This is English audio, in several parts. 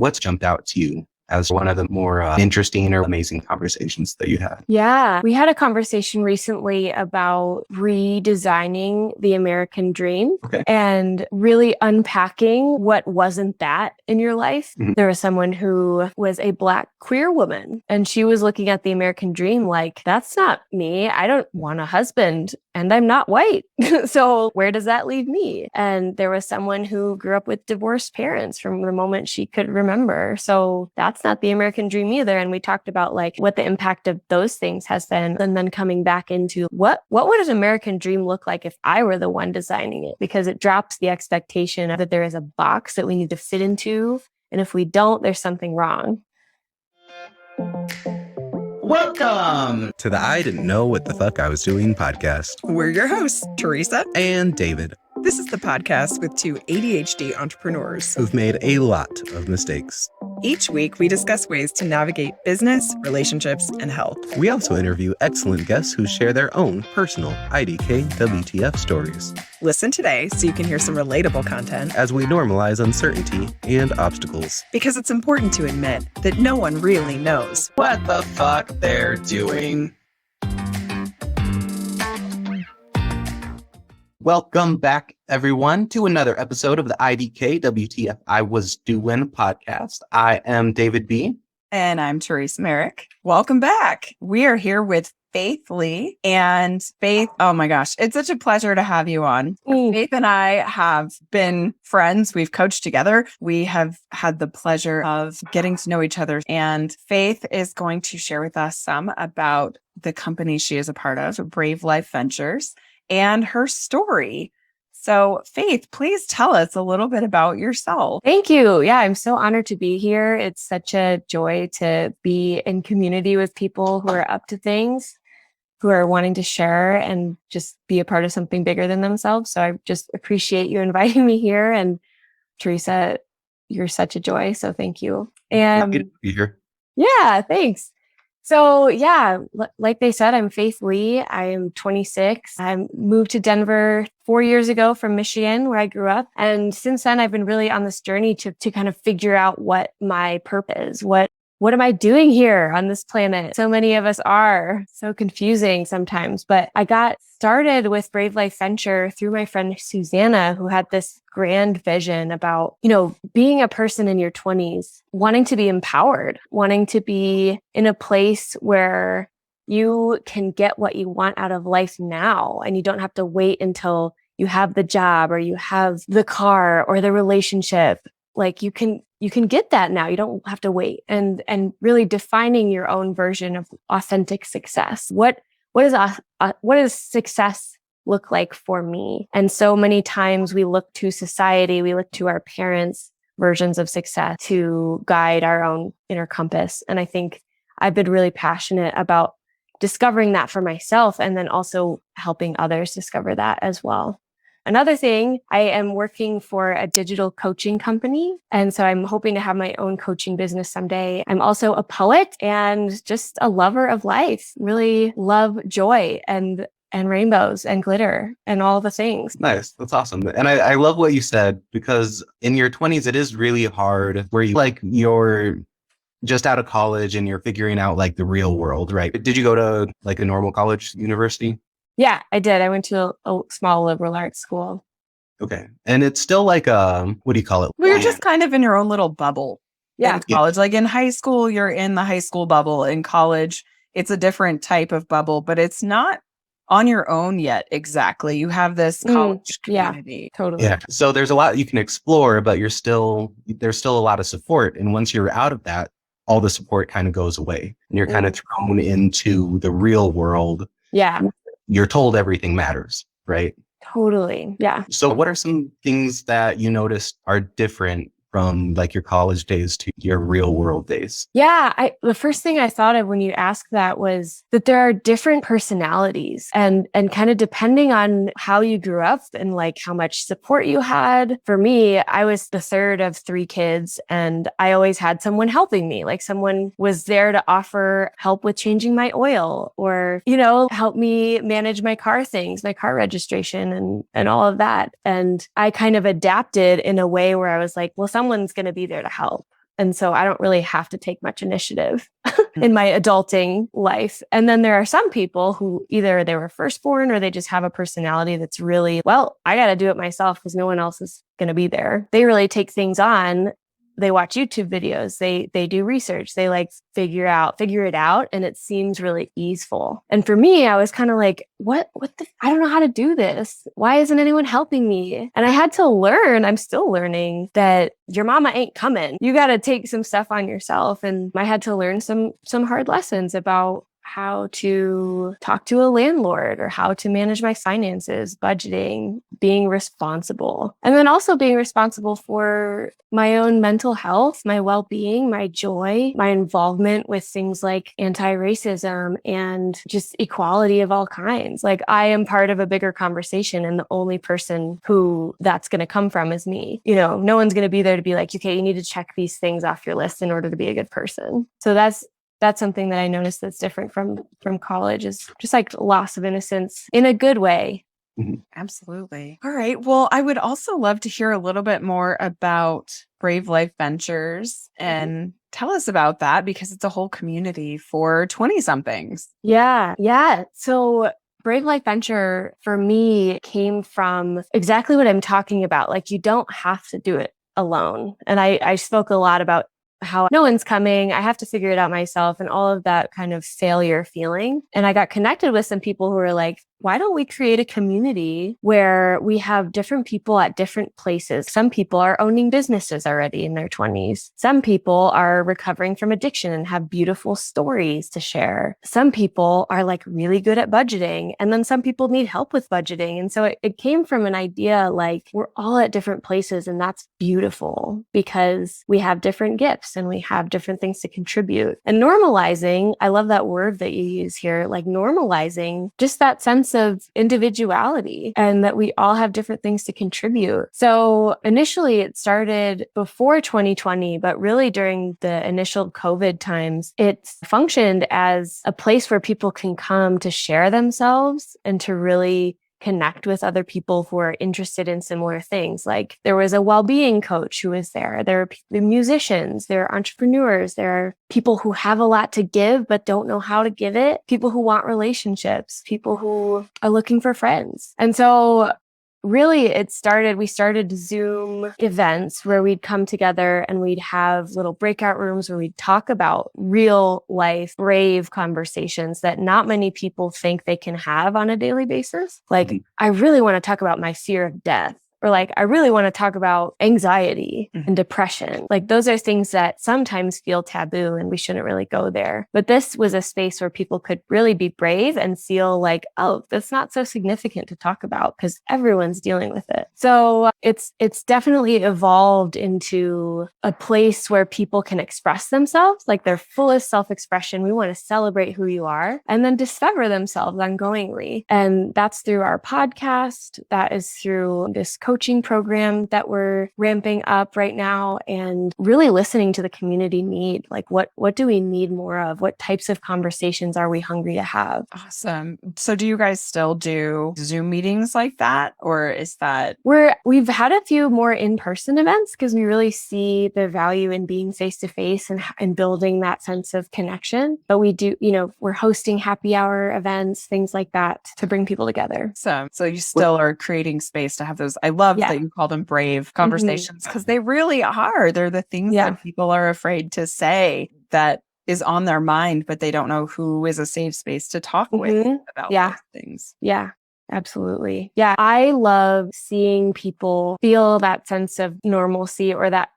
What's jumped out to you as one of the more interesting or amazing conversations that you had? Yeah, we had a conversation recently about redesigning the American dream and really unpacking what wasn't that in your life. Mm-hmm. There was someone who was a Black queer woman, and she was looking at the American dream like, that's not me. I don't want a husband, and I'm not white. So where does that leave me? And there was someone who grew up with divorced parents from the moment she could remember. So that's not the American dream either. And we talked about like what the impact of those things has been, and then coming back into what would an American dream look like if I were the one designing it? Because it drops the expectation that there is a box that we need to fit into. And if we don't, there's something wrong. Welcome to the I Didn't Know What the Fuck I Was Doing podcast. We're your hosts, Teresa and David. This is the podcast with two ADHD entrepreneurs who've made a lot of mistakes. Each week, we discuss ways to navigate business, relationships, and health. We also interview excellent guests who share their own personal IDKWTF stories. Listen today so you can hear some relatable content as we normalize uncertainty and obstacles. Because it's important to admit that no one really knows what the fuck they're doing. Welcome back, everyone, to another episode of the IDKWTF I Was Doing podcast. I am David B. And I'm Teresa Merrick. Welcome back. We are here with Faith Lee. And Faith, oh my gosh, it's such a pleasure to have you on. Faith and I have been friends. We've coached together. We have had the pleasure of getting to know each other. And Faith is going to share with us some about the company she is a part of, Brave Life Ventures, and her story. So Faith, please tell us a little bit about yourself. Thank you. Yeah, I'm so honored to be here. It's such a joy to be in community with people who are up to things, who are wanting to share and just be a part of something bigger than themselves. So I just appreciate you inviting me here. And Teresa, you're such a joy. So thank you. And happy to be here. Yeah, thanks. So yeah, like they said, I'm Faith Lee. I am 26. I moved to Denver 4 years ago from Michigan, where I grew up. And since then, I've been really on this journey to kind of figure out what my purpose is. What am I doing here on this planet? So many of us are. So confusing sometimes. But I got started with Brave Life Venture through my friend Susanna, who had this grand vision about, being a person in your 20s, wanting to be empowered, wanting to be in a place where you can get what you want out of life now. And you don't have to wait until you have the job or you have the car or the relationship. Like you can get that now. You don't have to wait, and really defining your own version of authentic success. What does success look like for me? And so many times we look to society, we look to our parents' versions of success to guide our own inner compass. And I think I've been really passionate about discovering that for myself, and then also helping others discover that as well. Another thing, I am working for a digital coaching company. And so I'm hoping to have my own coaching business someday. I'm also a poet and just a lover of life. Really love joy and rainbows and glitter and all the things. Nice. That's awesome. And I love what you said, because in your 20s, it is really hard where you're just out of college and you're figuring out like the real world, right? Did you go to like a normal college, university? Yeah, I did. I went to a small liberal arts school. Okay. And it's still like what do you call it? Well, you're just kind of in your own little bubble. Yeah. In college. Like in high school, you're in the high school bubble. In college, it's a different type of bubble, but it's not on your own yet. Exactly. You have this college community. Yeah, totally. Yeah. So there's a lot you can explore, but there's still a lot of support. And once you're out of that, all the support kind of goes away and you're kind of thrown into the real world. Yeah. You're told everything matters, right? Totally. Yeah. So what are some things that you noticed are different from like your college days to your real world days? Yeah. The first thing I thought of when you asked that was that there are different personalities and kind of depending on how you grew up and like how much support you had. For me, I was the third of 3 kids and I always had someone helping me. Like someone was there to offer help with changing my oil or, help me manage my car things, my car registration and all of that. And I kind of adapted in a way where I was like, well, someone's going to be there to help. And so I don't really have to take much initiative in my adulting life. And then there are some people who either they were firstborn or they just have a personality that's really, well, I got to do it myself because no one else is going to be there. They really take things on. They watch YouTube videos. They do research. They like figure it out. And it seems really easeful. And for me, I was kind of like, I don't know how to do this. Why isn't anyone helping me? And I had to learn, I'm still learning, that your mama ain't coming. You got to take some stuff on yourself. And I had to learn some hard lessons about how to talk to a landlord or how to manage my finances, budgeting, being responsible, and then also being responsible for my own mental health, my well-being, my joy, my involvement with things like anti-racism and just equality of all kinds. Like I am part of a bigger conversation and the only person who that's going to come from is me. You know, no one's going to be there to be like, okay, you need to check these things off your list in order to be a good person. So that's something that I noticed that's different from college, is just like loss of innocence in a good way. Absolutely. All right. Well, I would also love to hear a little bit more about Brave Life Ventures and tell us about that, because it's a whole community for 20-somethings. Yeah. So Brave Life Venture for me came from exactly what I'm talking about. Like you don't have to do it alone. And I spoke a lot about how no one's coming. I have to figure it out myself and all of that kind of failure feeling. And I got connected with some people who were like, why don't we create a community where we have different people at different places? Some people are owning businesses already in their 20s. Some people are recovering from addiction and have beautiful stories to share. Some people are like really good at budgeting. And then some people need help with budgeting. And so it came from an idea like we're all at different places, and that's beautiful because we have different gifts and we have different things to contribute. And normalizing, I love that word that you use here, like normalizing just that sense of individuality and that we all have different things to contribute. So initially it started before 2020, but really during the initial COVID times, it functioned as a place where people can come to share themselves and to really connect with other people who are interested in similar things. Like there was a well-being coach who was there. There are musicians, there are entrepreneurs, there are people who have a lot to give but don't know how to give it, people who want relationships, people who are looking for friends. And so really we started Zoom events where we'd come together and we'd have little breakout rooms where we'd talk about real life, brave conversations that not many people think they can have on a daily basis. Like, I really want to talk about my fear of death. Or like, I really want to talk about anxiety and depression. Like those are things that sometimes feel taboo and we shouldn't really go there. But this was a space where people could really be brave and feel like, oh, that's not so significant to talk about because everyone's dealing with it. So it's definitely evolved into a place where people can express themselves, like their fullest self-expression. We want to celebrate who you are and then discover themselves ongoingly. And that's through our podcast. That is through this coaching program that we're ramping up right now, and really listening to the community need. Like what do we need more of? What types of conversations are we hungry to have? Awesome. So do you guys still do Zoom meetings like that? Or is that... We've had a few more in-person events because we really see the value in being face-to-face and building that sense of connection. But we do, we're hosting happy hour events, things like that to bring people together. So you still are creating space to have those. I love that you call them brave conversations because they really are. They're the things that people are afraid to say that is on their mind, but they don't know who is a safe space to talk with about those things. Yeah. Absolutely. Yeah. I love seeing people feel that sense of normalcy or that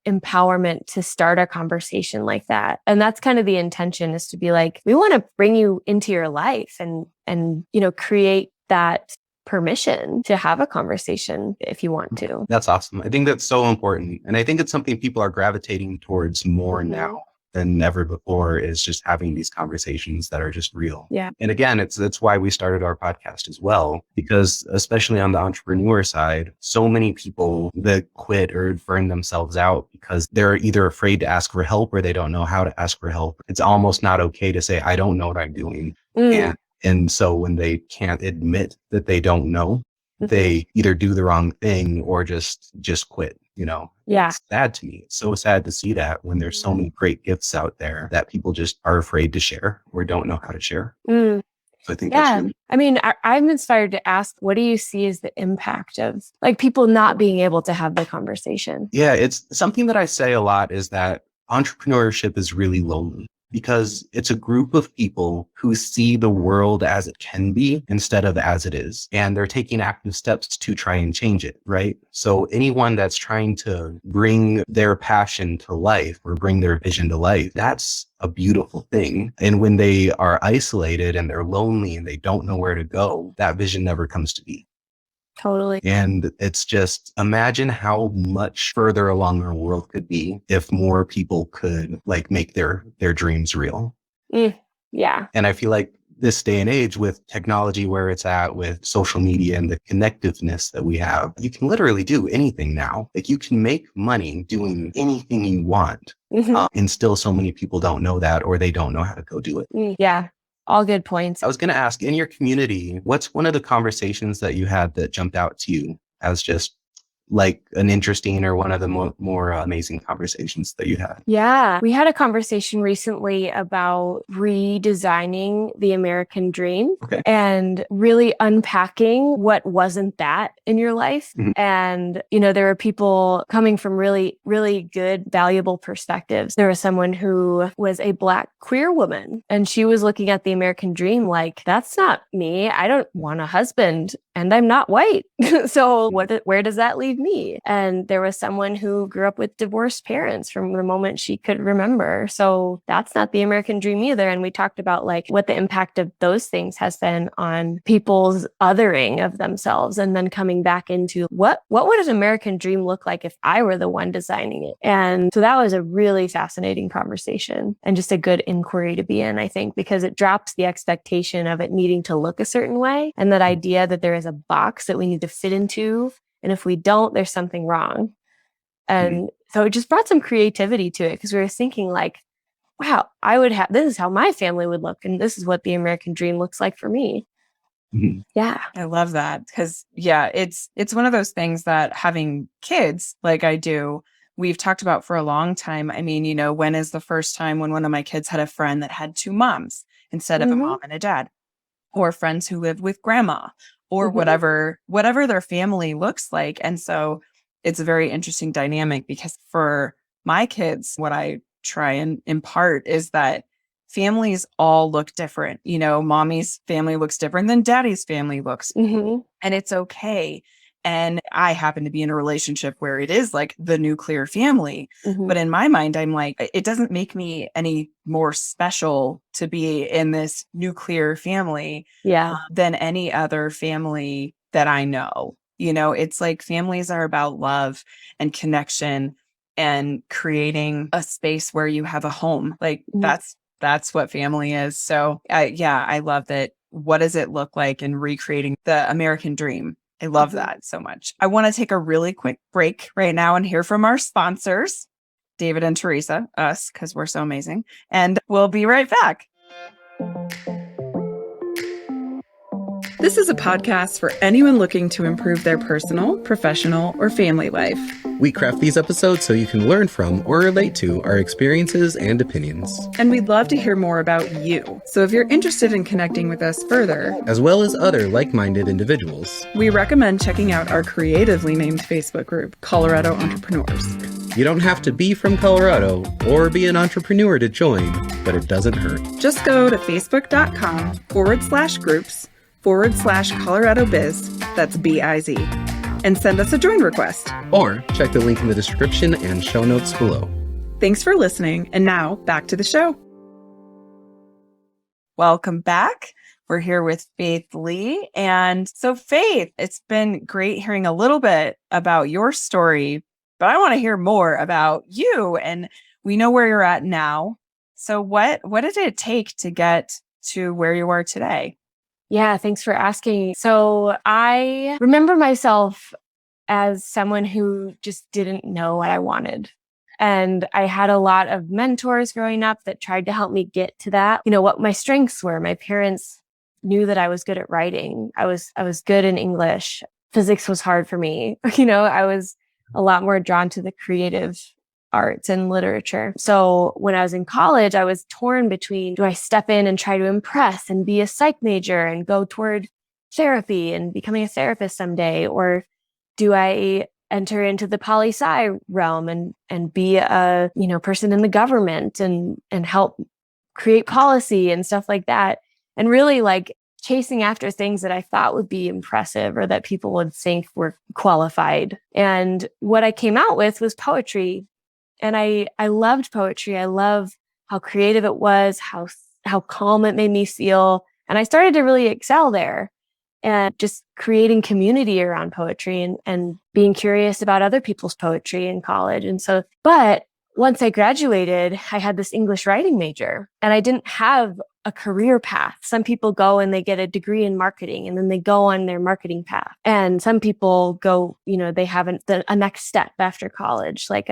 empowerment to start a conversation like that. And that's kind of the intention, is to be like, we want to bring you into your life and create that permission to have a conversation if you want to. That's awesome. I think that's so important. And I think it's something people are gravitating towards more now than ever before, is just having these conversations that are just real. Yeah. And again, that's why we started our podcast as well, because especially on the entrepreneur side, so many people that quit or burn themselves out because they're either afraid to ask for help or they don't know how to ask for help. It's almost not okay to say, I don't know what I'm doing. And so when they can't admit that they don't know, they either do the wrong thing or just quit, Yeah. It's sad to me. It's so sad to see that when there's so many great gifts out there that people just are afraid to share or don't know how to share. Mm. So I think that's really I mean, I'm inspired to ask, what do you see as the impact of like people not being able to have the conversation? Yeah, it's something that I say a lot is that entrepreneurship is really lonely because it's a group of people who see the world as it can be instead of as it is. And they're taking active steps to try and change it, right? So anyone that's trying to bring their passion to life or bring their vision to life, that's a beautiful thing. And when they are isolated and they're lonely and they don't know where to go, that vision never comes to be. Totally. And it's just imagine how much further along our world could be if more people could like make their dreams real. Yeah. And I feel like this day and age with technology where it's at, with social media and the connectiveness that we have, you can literally do anything now. Like you can make money doing anything you want. And still so many people don't know that, or they don't know how to go do it. Yeah. All good points. I was going to ask, in your community, what's one of the conversations that you had that jumped out to you as just like an interesting or one of the more amazing conversations that you had? Yeah. We had a conversation recently about redesigning the American dream and really unpacking what wasn't that in your life. And, there were people coming from really, really good, valuable perspectives. There was someone who was a Black queer woman, and she was looking at the American dream like, that's not me. I don't want a husband and I'm not white. So where does that leave me? And there was someone who grew up with divorced parents from the moment she could remember. So that's not the American dream either. And we talked about like what the impact of those things has been on people's othering of themselves, and then coming back into what would an American dream look like if I were the one designing it? And so that was a really fascinating conversation and just a good inquiry to be in, I think, because it drops the expectation of it needing to look a certain way, and that idea that there is a box that we need to fit into. And if we don't, there's something wrong. And so it just brought some creativity to it, because we were thinking like, wow, this is how my family would look. And this is what the American dream looks like for me. Yeah. I love that because it's one of those things that having kids like I do, we've talked about for a long time. I mean, when is the first time when one of my kids had a friend that had two moms instead of a mom and a dad, or friends who lived with grandma, or whatever their family looks like. And so it's a very interesting dynamic, because for my kids, what I try and impart is that families all look different. Mommy's family looks different than daddy's family looks. And it's okay. And I happen to be in a relationship where it is like the nuclear family. But in my mind, I'm like, it doesn't make me any more special to be in this nuclear family than any other family that I know. It's like families are about love and connection and creating a space where you have a home. Like that's what family is. So I love that. What does it look like in recreating the American dream? I love that so much. I want to take a really quick break right now and hear from our sponsors, David and Teresa, us, because we're so amazing. And we'll be right back. This is a podcast for anyone looking to improve their personal, professional, or family life. We craft these episodes so you can learn from or relate to our experiences and opinions. And we'd love to hear more about you. So if you're interested in connecting with us further, as well as other like-minded individuals, we recommend checking out our creatively named Facebook group, Colorado Entrepreneurs. You don't have to be from Colorado or be an entrepreneur to join, but it doesn't hurt. Just go to facebook.com/groups/Colorado Biz, that's BIZ, and send us a join request. Or check the link in the description and show notes below. Thanks for listening, and now back to the show. Welcome back. We're here with Faith Lee. And so Faith, it's been great hearing a little bit about your story, but I want to hear more about you. And we know where you're at now. So what did it take to get to where you are today? Yeah, thanks for asking. So I remember myself as someone who just didn't know what I wanted. And I had a lot of mentors growing up that tried to help me get to that, what my strengths were. My parents knew that I was good at writing. I was good in English. physics was hard for me. You know, I was a lot more drawn to the creative arts and literature. So when I was in college, I was torn between, do I step in and try to impress and be a psych major and go toward therapy and becoming a therapist someday? Or do I enter into the poli-sci realm and be a, you know, person in the government and help create policy and stuff like that? And really like chasing after things that I thought would be impressive or that people would think were qualified. And what I came out with was poetry. And I loved poetry. I love how creative it was, how calm it made me feel. And I started to really excel there and just creating community around poetry and being curious about other people's poetry in college. And so, but once I graduated, I had this English writing major and I didn't have a career path. Some people go and they get a degree in marketing and then they go on their marketing path. And some people go, you know, they have a next step after college, like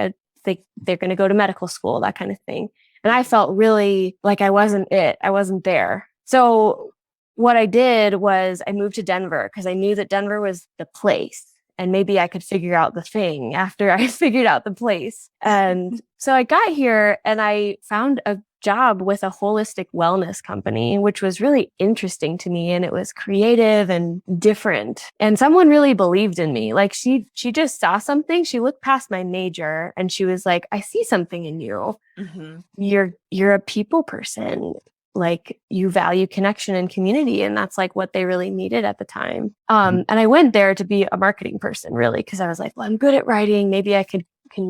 they're going to go to medical school, that kind of thing. And I felt really like I wasn't there. So what I did was I moved to Denver because I knew that Denver was the place. And maybe I could figure out the thing after I figured out the place. And so I got here and I found a job with a holistic wellness company, which was really interesting to me. And it was creative and different. And someone really believed in me. Like she just saw something. She looked past my major and she was like, I see something in you. Mm-hmm. You're a people person. Like you value connection and community. And that's like what they really needed at the time. And I went there to be a marketing person really, because I was like, well, I'm good at writing. Maybe I can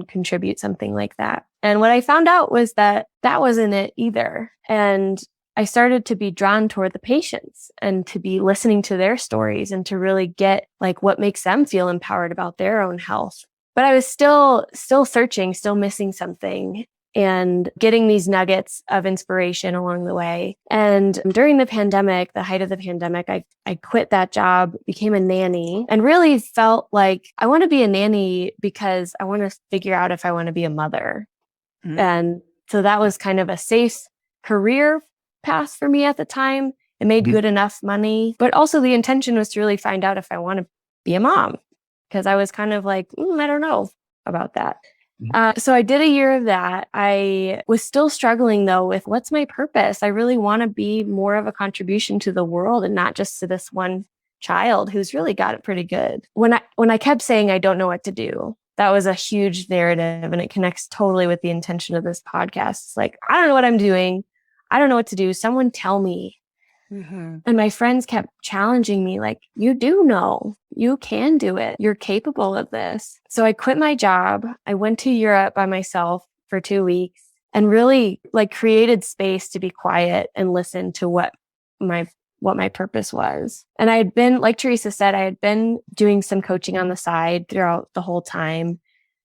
contribute something like that. And what I found out was that wasn't it either. And I started to be drawn toward the patients and to be listening to their stories and to really get like what makes them feel empowered about their own health. But I was still searching, still missing something and getting these nuggets of inspiration along the way. And during the pandemic, the height of the pandemic, I quit that job, became a nanny, and really felt like I want to be a nanny because I want to figure out if I want to be a mother. Mm-hmm. And so that was kind of a safe career path for me at the time. It made good enough money, but also the intention was to really find out if I want to be a mom, because I was kind of like, I don't know about that. So I did a year of that. I was still struggling though with what's my purpose? I really want to be more of a contribution to the world and not just to this one child who's really got it pretty good. When I kept saying I don't know what to do, that was a huge narrative and it connects totally with the intention of this podcast. It's like, I don't know what I'm doing. I don't know what to do. Someone tell me. Mm-hmm. And my friends kept challenging me like, you do know, you can do it. You're capable of this. So I quit my job. I went to Europe by myself for 2 weeks and really like created space to be quiet and listen to what my purpose was. And I had been, like Teresa said, I had been doing some coaching on the side throughout the whole time,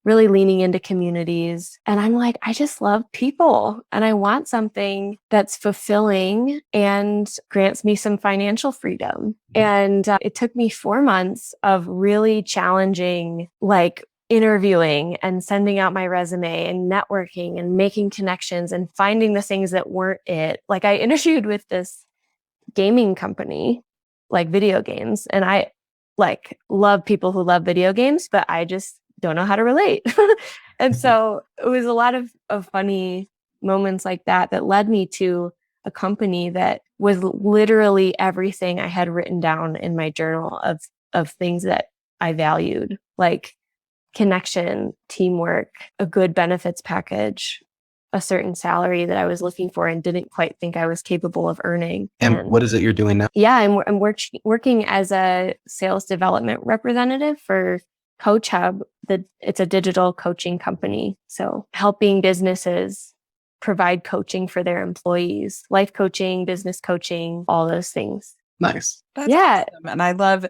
really leaning into communities. And I'm like, I just love people and I want something that's fulfilling and grants me some financial freedom. And it took me 4 months of really challenging, like interviewing and sending out my resume and networking and making connections and finding the things that weren't it. Like I interviewed with this gaming company, like video games. And I like love people who love video games, but I just don't know how to relate. And so it was a lot of funny moments like that led me to a company that was literally everything I had written down in my journal of things that I valued, like connection, teamwork, a good benefits package, a certain salary that I was looking for and didn't quite think I was capable of earning. And what is it you're doing now? Yeah, I'm working as a sales development representative for Coach Hub. It's a digital coaching company. So helping businesses provide coaching for their employees, life coaching, business coaching, all those things. Nice. That's awesome. And I love,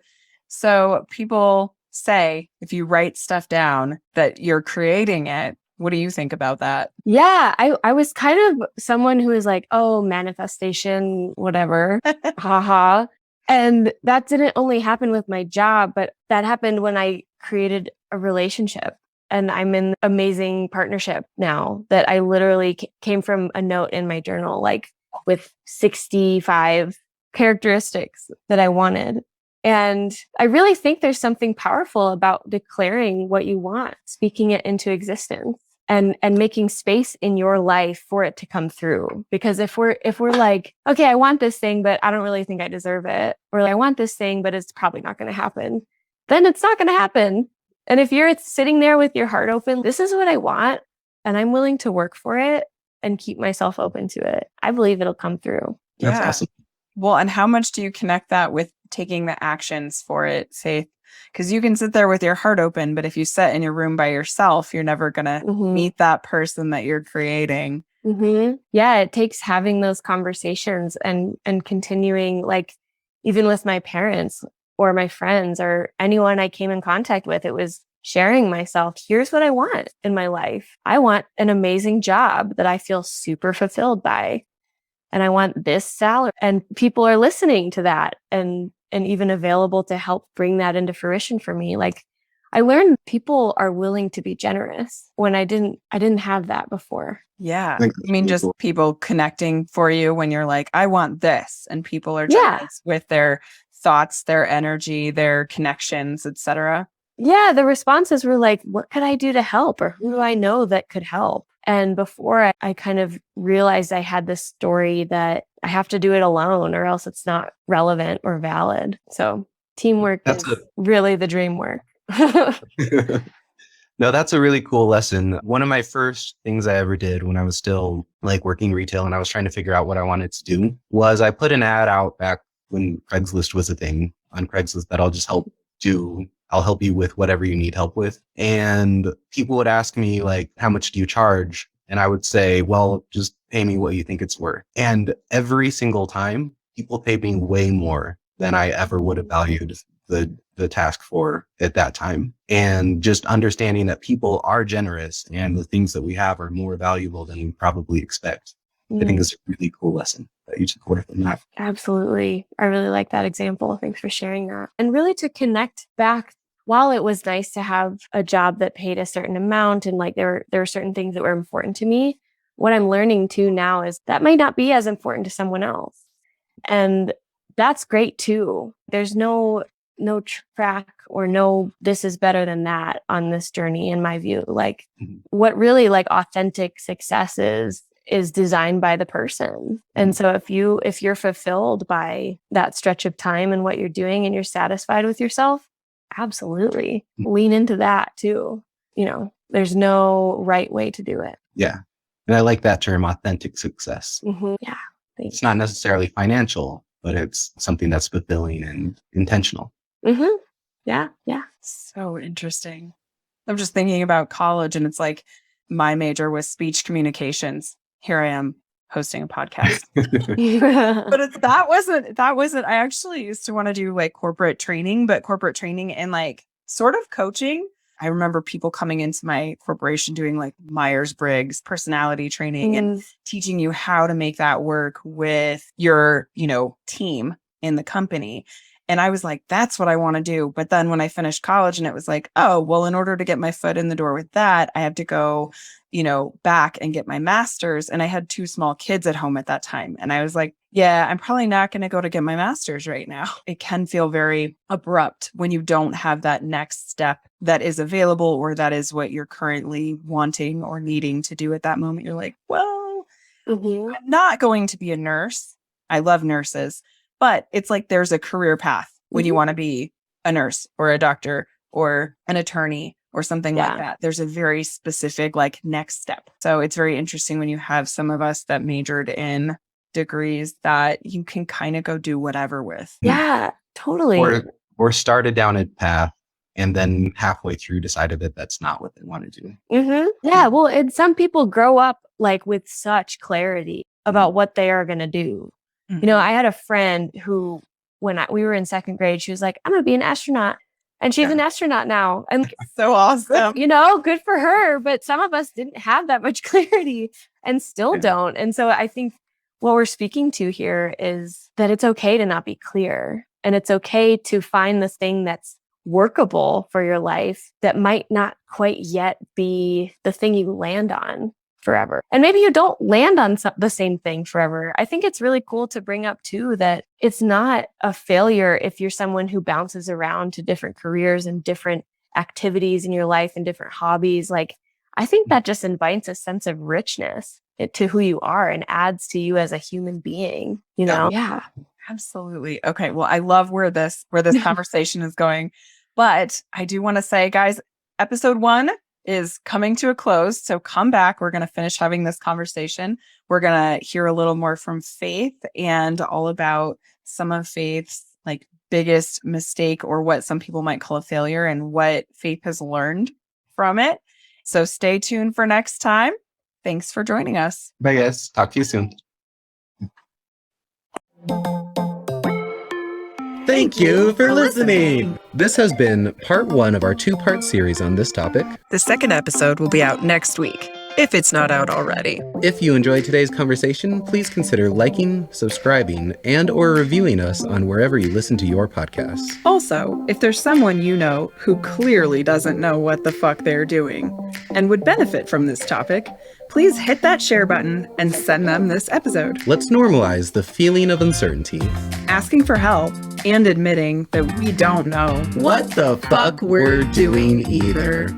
so people say, if you write stuff down that you're creating it. What do you think about that? Yeah, I was kind of someone who was like, oh, manifestation, whatever, haha. And that didn't only happen with my job, but that happened when I created a relationship. And I'm in an amazing partnership now that I literally came from a note in my journal, like with 65 characteristics that I wanted. And I really think there's something powerful about declaring what you want, speaking it into existence, and making space in your life for it to come through. Because if we're like, okay, I want this thing, but I don't really think I deserve it, or I want this thing, but it's probably not going to happen, then it's not going to happen. And if you're sitting there with your heart open, this is what I want, and I'm willing to work for it and keep myself open to it, I believe it'll come through. That's Yeah. awesome. Well, and how much do you connect that with taking the actions for it? Say, because you can sit there with your heart open, but if you sit in your room by yourself, you're never going to meet that person that you're creating. Yeah, it takes having those conversations and continuing, like, even with my parents or my friends or anyone I came in contact with, it was sharing myself. Here's what I want in my life. I want an amazing job that I feel super fulfilled by. And I want this salary. And people are listening to that and even available to help bring that into fruition for me. Like, I learned people are willing to be generous when I didn't have that before. Yeah. Like, I mean, just people connecting for you when you're like, I want this. And people are generous with their thoughts, their energy, their connections, etc. Yeah. The responses were like, what could I do to help? Or who do I know that could help? And before I kind of realized I had this story that I have to do it alone or else it's not relevant or valid. So teamwork is really the dream work. No, that's a really cool lesson. One of my first things I ever did when I was still like working retail and I was trying to figure out what I wanted to do was I put an ad out back when Craigslist was a thing on Craigslist that I'll help you with whatever you need help with. And people would ask me like, how much do you charge? And I would say, well, just pay me what you think it's worth. And every single time people paid me way more than I ever would have valued the task for at that time. And just understanding that people are generous and the things that we have are more valuable than we probably expect. I think it's a really cool lesson that you took away from that. Absolutely. I really like that example. Thanks for sharing that. And really to connect back, while it was nice to have a job that paid a certain amount and like there were certain things that were important to me, what I'm learning too now is that might not be as important to someone else. And that's great too. There's no track or no this is better than that on this journey, in my view. Like what really like authentic success is designed by the person. And so if you're fulfilled by that stretch of time and what you're doing and you're satisfied with yourself, absolutely lean into that too. You know, there's no right way to do it. Yeah. And I like that term, authentic success. Yeah. It's not necessarily financial, but it's something that's fulfilling and intentional. Yeah. So interesting. I'm just thinking about college and it's like my major was speech communications. Here I am hosting a podcast. But that wasn't, I actually used to want to do like corporate training and like sort of coaching. I remember people coming into my corporation doing like Myers-Briggs personality training and teaching you how to make that work with your, team in the company. And I was like, that's what I want to do. But then when I finished college and it was like, oh, well, in order to get my foot in the door with that, I have to go, back and get my master's. And I had 2 small kids at home at that time. And I was like, yeah, I'm probably not going to go to get my master's right now. It can feel very abrupt when you don't have that next step that is available or that is what you're currently wanting or needing to do at that moment. You're like, well, I'm not going to be a nurse. I love nurses. But it's like there's a career path when you want to be a nurse or a doctor or an attorney or something like that. There's a very specific like next step. So it's very interesting when you have some of us that majored in degrees that you can kind of go do whatever with. Yeah, totally. Or started down a path and then halfway through decided that that's not what they want to do. Yeah, well, and some people grow up like with such clarity about what they are going to do. I had a friend who, when we were in 2nd grade, she was like, I'm going to be an astronaut. And she's an astronaut now. And so awesome. Good for her. But some of us didn't have that much clarity and still don't. And so I think what we're speaking to here is that it's okay to not be clear. And it's okay to find the thing that's workable for your life that might not quite yet be the thing you land on forever. And maybe you don't land on the same thing forever. I think it's really cool to bring up too that it's not a failure if you're someone who bounces around to different careers and different activities in your life and different hobbies. Like, I think that just invites a sense of richness to who you are and adds to you as a human being, you know? Yeah, absolutely. Okay. Well, I love where this conversation is going, but I do want to say, guys, episode 1 is coming to a close. So come back. We're going to finish having this conversation. We're going to hear a little more from Faith and all about some of Faith's like biggest mistake, or what some people might call a failure, and what Faith has learned from it. So stay tuned for next time. Thanks for joining us. Bye, guys. Talk to you soon. Thank you for listening. This has been part 1 of our 2-part series on this topic. The second episode will be out next week, if it's not out already. If you enjoyed today's conversation, please consider liking, subscribing, and or reviewing us on wherever you listen to your podcasts. Also, if there's someone you know who clearly doesn't know what the fuck they're doing and would benefit from this topic, please hit that share button and send them this episode. Let's normalize the feeling of uncertainty. Asking for help and admitting that we don't know What the fuck we're doing either.